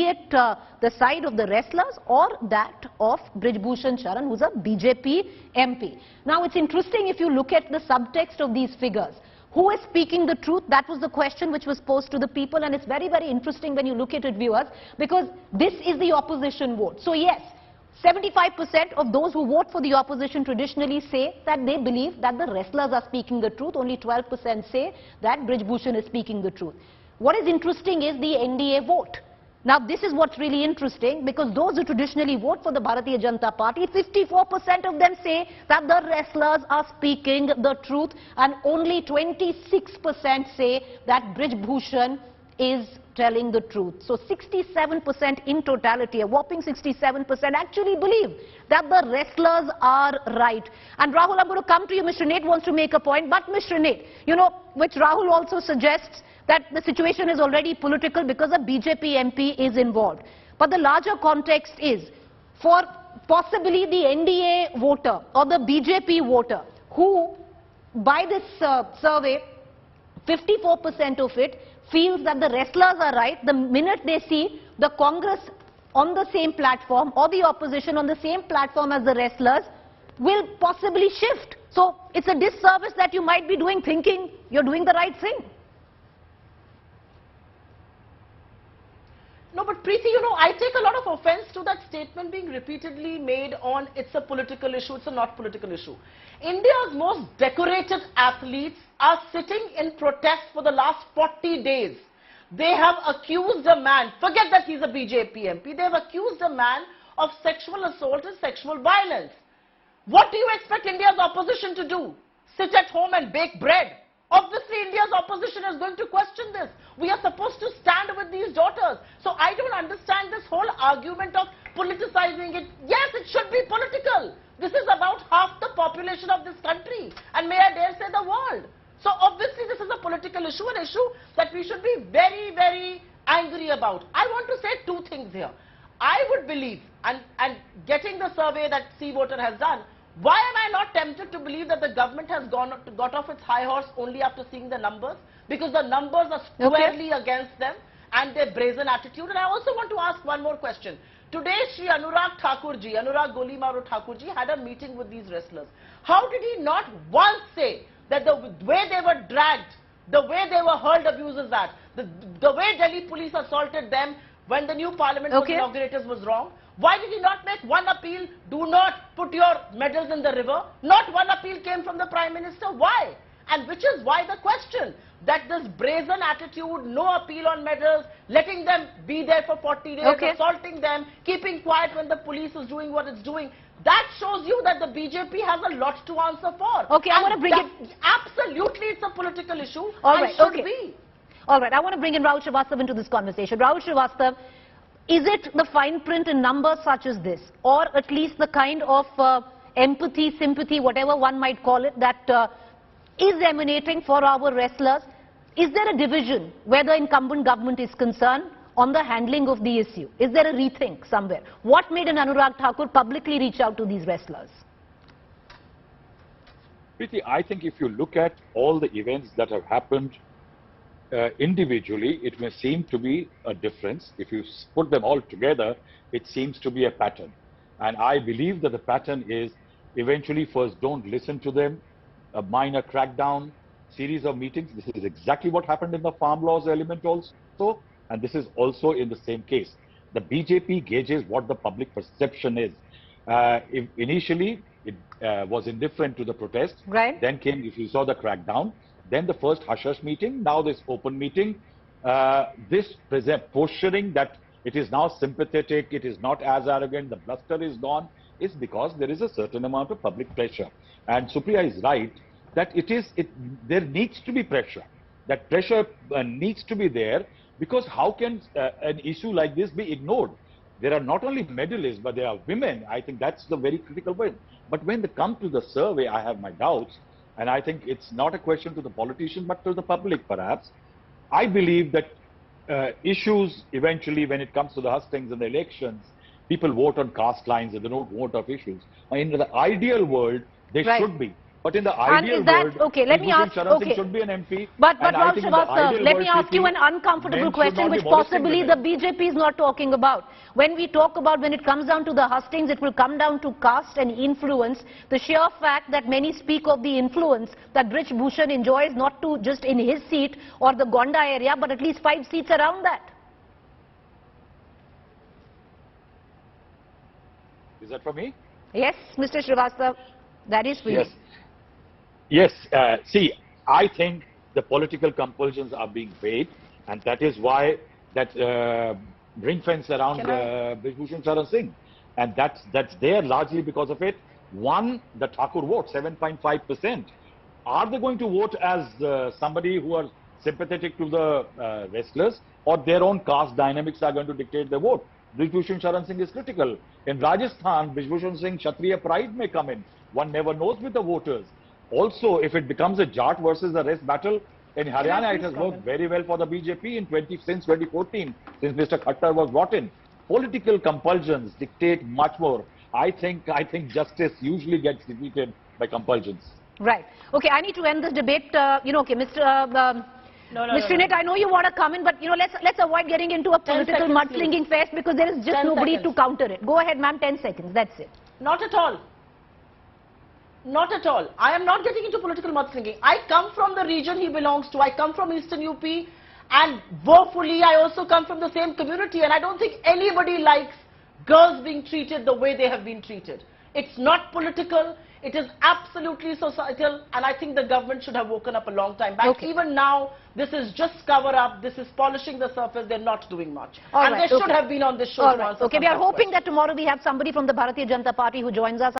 it the side of the wrestlers or that of Brij Bhushan Sharan, who's a BJP MP. Now, it's interesting if you look at the subtext of these figures. Who is speaking the truth? That was the question which was posed to the people, and it's very, very interesting when you look at it, viewers, because this is the opposition vote. So yes, 75% of those who vote for the opposition traditionally say that they believe that the wrestlers are speaking the truth. Only 12% say that Brij Bhushan is speaking the truth. What is interesting is the NDA vote. Now, this is what's really interesting, because those who traditionally vote for the Bharatiya Janata Party, 54% of them say that the wrestlers are speaking the truth, and only 26% say that Brij Bhushan is telling the truth. So 67% in totality, a whopping 67% actually believe that the wrestlers are right. And Rahul, I'm going to come to you. Mr. Nate wants to make a point, but Mr. Nate, you know, which Rahul also suggests that the situation is already political because a BJP MP is involved. But the larger context is for possibly the NDA voter or the BJP voter who, by this survey, 54% of it feels that the wrestlers are right the minute they see the Congress on the same platform or the opposition on the same platform as the wrestlers, will possibly shift. So it's a disservice that you might be doing thinking you're doing the right thing. No, but Preeti, you know, I take a lot of offense to that statement being repeatedly made on it's a political issue, it's a not political issue. India's most decorated athletes are sitting in protest for the last 40 days. They have accused a man, forget that he's a BJP MP, they have accused a man of sexual assault and sexual violence. What do you expect India's opposition to do? Sit at home and bake bread? Obviously, India's opposition is going to question this. We are supposed to stand with these daughters. So I don't understand this whole argument of politicizing it. Yes, it should be political. This is about half the population of this country, and may I dare say the world. So obviously this is a political issue, an issue that we should be very, very angry about. I want to say two things here. I would believe, and getting the survey that C Voter has done, why am I not tempted to believe that the government has got off its high horse only after seeing the numbers? Because the numbers are squarely against them and their brazen attitude. And I also want to ask one more question. Today, Shri Anurag Golimaro Thakurji had a meeting with these wrestlers. How did he not once say that the way they were dragged, the way they were hurled abuses at, the way Delhi police assaulted them when the new parliament was inaugurated was wrong? Why did he not make one appeal? Do not put your medals in the river. Not one appeal came from the Prime Minister. Why? And which is why the question that this brazen attitude, no appeal on medals, letting them be there for 40 days, assaulting them, keeping quiet when the police is doing what it's doing, that shows you that the BJP has a lot to answer for. Okay, I want to bring it. Absolutely, it's a political issue. All right, should be. All right, I want to bring in Rahul Srivastava into this conversation. Rahul Srivastava, is it the fine print in numbers such as this, or at least the kind of empathy, sympathy, whatever one might call it, that is emanating for our wrestlers? Is there a division where the incumbent government is concerned on the handling of the issue? Is there a rethink somewhere? What made an Anurag Thakur publicly reach out to these wrestlers? Preeti, I think if you look at all the events that have happened individually, it may seem to be a difference. If you put them all together, it seems to be a pattern. And I believe that the pattern is eventually first don't listen to them, a minor crackdown, series of meetings. This is exactly what happened in the farm laws element also, and this is also in the same case. The BJP gauges what the public perception is. Initially, it was indifferent to the protest. Right. Then came, if you saw the crackdown, then the first hush-hush meeting, now this open meeting, this posturing that it is now sympathetic, it is not as arrogant, the bluster is gone, is because there is a certain amount of public pressure. And Supriya is right that there needs to be pressure. That pressure needs to be there, because how can an issue like this be ignored? There are not only medalists, but there are women. I think that's the very critical point. But when they come to the survey, I have my doubts. And I think it's not a question to the politicians, but to the public perhaps. I believe that issues eventually, when it comes to the hustings and the elections, people vote on caste lines and they don't vote on issues. In the ideal world, they should be. But in the And ideal is that, world, okay, let me ask, Sharan Singh okay. should be an MP. But and I Rahul think in the Srivastava, ideal let world, me ask you an uncomfortable men should question not be which molesting possibly the women. BJP is not talking about. When we talk about when it comes down to the hustings, it will come down to caste and influence. The sheer fact that many speak of the influence that Brij Bhushan enjoys, not to just in his seat or the Gonda area, but at least 5 seats around that. Is that for me? Yes, Mr. Srivastava, that is for Yes. you. Yes. See, I think the political compulsions are being weighed, and that is why that ring fence around Brij Bhushan Sharan Singh, and that's there largely because of it. One, the Thakur vote, 7.5%. Are they going to vote as somebody who are sympathetic to the wrestlers, or their own caste dynamics are going to dictate the vote? Brij Bhushan Sharan Singh is critical. In Rajasthan, Brij Bhushan Singh Kshatriya pride may come in. One never knows with the voters. Also, if it becomes a Jat versus the rest battle, in Haryana it has worked very well for the BJP since 2014, since Mr. Khattar was brought in. Political compulsions dictate much more. I think justice usually gets defeated by compulsions. Right. Okay, I need to end this debate. Okay, Mr. Mr. Nick, I know you want to come in, but let's avoid getting into a political mudslinging fest because there is just nobody to counter it. Go ahead, ma'am. 10 seconds. That's it. Not at all. Not at all. I am not getting into political mudslinging. I come from the region he belongs to. I come from Eastern UP, and woefully I also come from the same community, and I don't think anybody likes girls being treated the way they have been treated. It's not political. It is absolutely societal, and I think the government should have woken up a long time back. Okay. Even now, this is just cover up. This is polishing the surface. They're not doing much. They should have been on this show to answer. Okay, we are hoping that tomorrow we have somebody from the Bharatiya Janata Party who joins us.